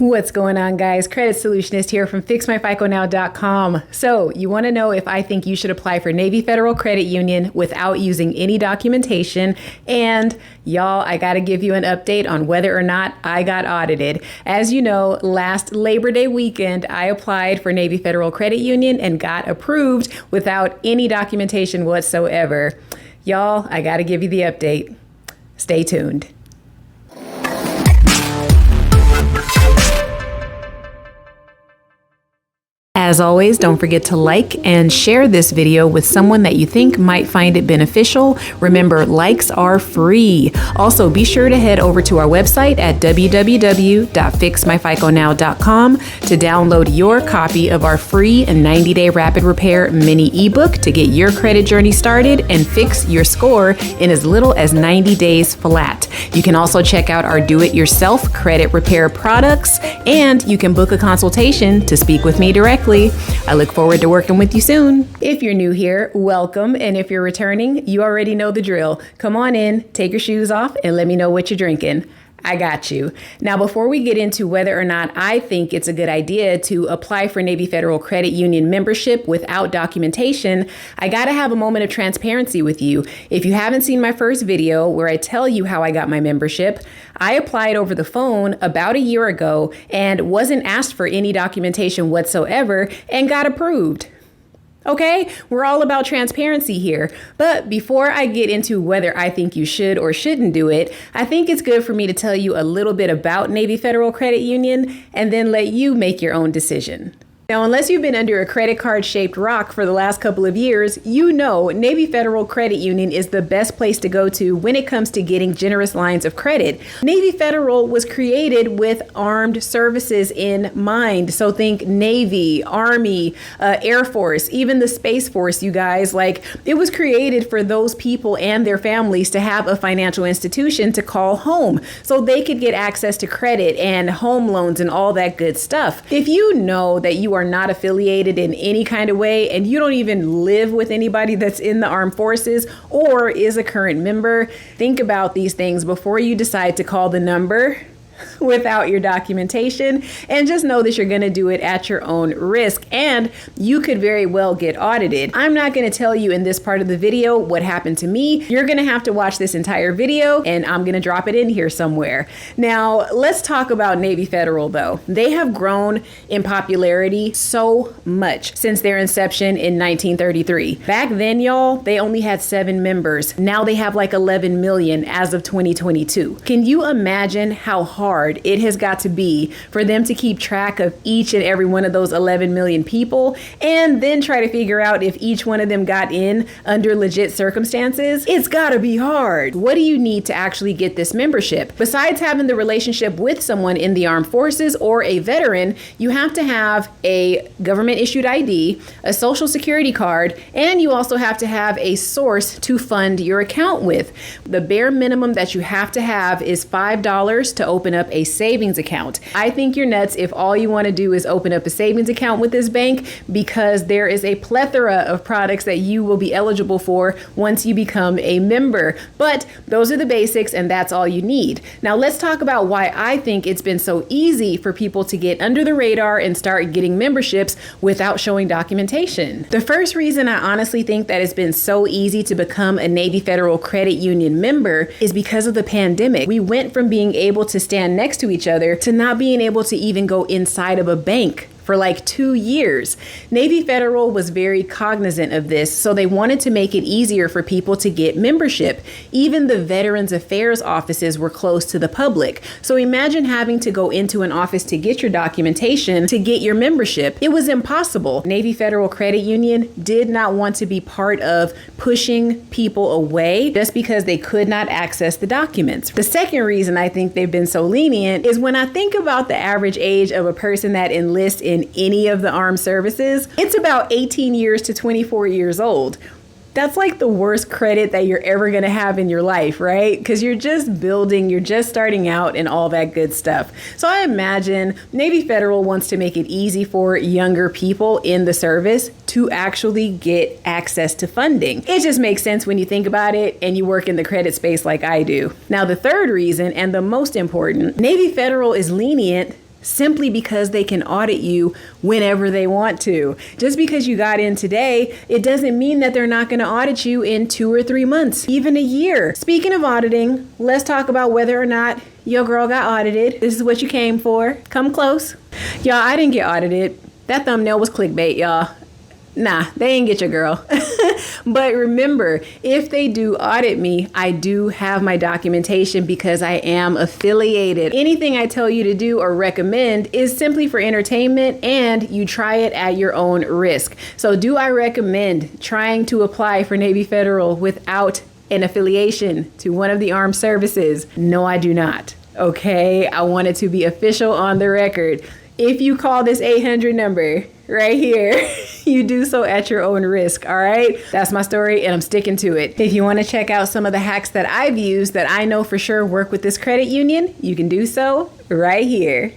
What's going on, guys? Credit Solutionist here from FixMyFICONow.com. So you want to know if I think you should apply for Navy Federal Credit Union without using any documentation. And y'all, I got to give you an update on whether or not I got audited. As you know, last Labor Day weekend, I applied for Navy Federal Credit Union and got approved without any documentation whatsoever. Y'all, I got to give you the update. Stay tuned. As always, don't forget to like and share this video with someone that you think might find it beneficial. Remember, likes are free. Also, be sure to head over to our website at www.fixmyficonow.com to download your copy of our free 90-day rapid repair mini ebook to get your credit journey started and fix your score in as little as 90 days flat. You can also check out our do-it-yourself credit repair products, and you can book a consultation to speak with me directly. I look forward to working with you soon. If you're new here, welcome. And if you're returning, you already know the drill. Come on in, take your shoes off, and let me know what you're drinking. I got you. Now, before we get into whether or not I think it's a good idea to apply for Navy Federal Credit Union membership without documentation, I got to have a moment of transparency with you. If you haven't seen my first video where I tell you how I got my membership, I applied over the phone about a year ago and wasn't asked for any documentation whatsoever and got approved. Okay, we're all about transparency here. But before I get into whether I think you should or shouldn't do it, I think it's good for me to tell you a little bit about Navy Federal Credit Union and then let you make your own decision. Now, unless you've been under a credit card shaped rock for the last couple of years, you know Navy Federal Credit Union is the best place to go to when it comes to getting generous lines of credit. Navy Federal was created with armed services in mind. So think Navy, Army, Air Force, even the Space Force, you guys. Like, it was created for those people and their families to have a financial institution to call home so they could get access to credit and home loans and all that good stuff. If you know that you are not affiliated in any kind of way and you don't even live with anybody that's in the armed forces or is a current member, think about these things before you decide to call the number without your documentation, and just know that you're going to do it at your own risk and you could very well get audited. I'm not going to tell you in this part of the video what happened to me. You're going to have to watch this entire video and I'm going to drop it in here somewhere. Now, let's talk about Navy Federal though. They have grown in popularity so much since their inception in 1933. Back then, y'all, they only had 7 members. Now they have like 11 million as of 2022. Can you imagine how hard it has got to be for them to keep track of each and every one of those 11 million people and then try to figure out if each one of them got in under legit circumstances? It's gotta be hard. What do you need to actually get this membership? Besides having the relationship with someone in the armed forces or a veteran, you have to have a government issued ID, a social security card, and you also have to have a source to fund your account with. The bare minimum that you have to have is $5 to open up a savings account. I think you're nuts if all you want to do is open up a savings account with this bank, because there is a plethora of products that you will be eligible for once you become a member. But those are the basics and that's all you need. Now let's talk about why I think it's been so easy for people to get under the radar and start getting memberships without showing documentation. The first reason I honestly think that it's been so easy to become a Navy Federal Credit Union member is because of the pandemic. We went from being able to stand next to each other to not being able to even go inside of a bank for like 2 years. Navy Federal was very cognizant of this, so they wanted to make it easier for people to get membership. Even the Veterans Affairs offices were closed to the public. So imagine having to go into an office to get your documentation to get your membership. It was impossible. Navy Federal Credit Union did not want to be part of pushing people away just because they could not access the documents. The second reason I think they've been so lenient is when I think about the average age of a person that enlists in any of the armed services, it's about 18 years to 24 years old. That's like the worst credit that you're ever going to have in your life, right? Because you're just building, you're just starting out and all that good stuff. So I imagine Navy Federal wants to make it easy for younger people in the service to actually get access to funding. It just makes sense when you think about it and you work in the credit space like I do. Now, the third reason, and the most important, Navy Federal is lenient simply because they can audit you whenever they want to. Just because you got in today, it doesn't mean that they're not going to audit you in 2 or 3 months, even a year. Speaking of auditing, let's talk about whether or not your girl got audited. This is what you came for. Come close. Y'all, I didn't get audited. That thumbnail was clickbait, y'all. Nah, they ain't get your girl. But remember, if they do audit me, I do have my documentation because I am affiliated. Anything I tell you to do or recommend is simply for entertainment, and you try it at your own risk. So do I recommend trying to apply for Navy Federal without an affiliation to one of the armed services? No, I do not. Okay, I want it to be official on the record. If you call this 800 number right here, you do so at your own risk, all right? That's my story, and I'm sticking to it. If you want to check out some of the hacks that I've used that I know for sure work with this credit union, you can do so right here.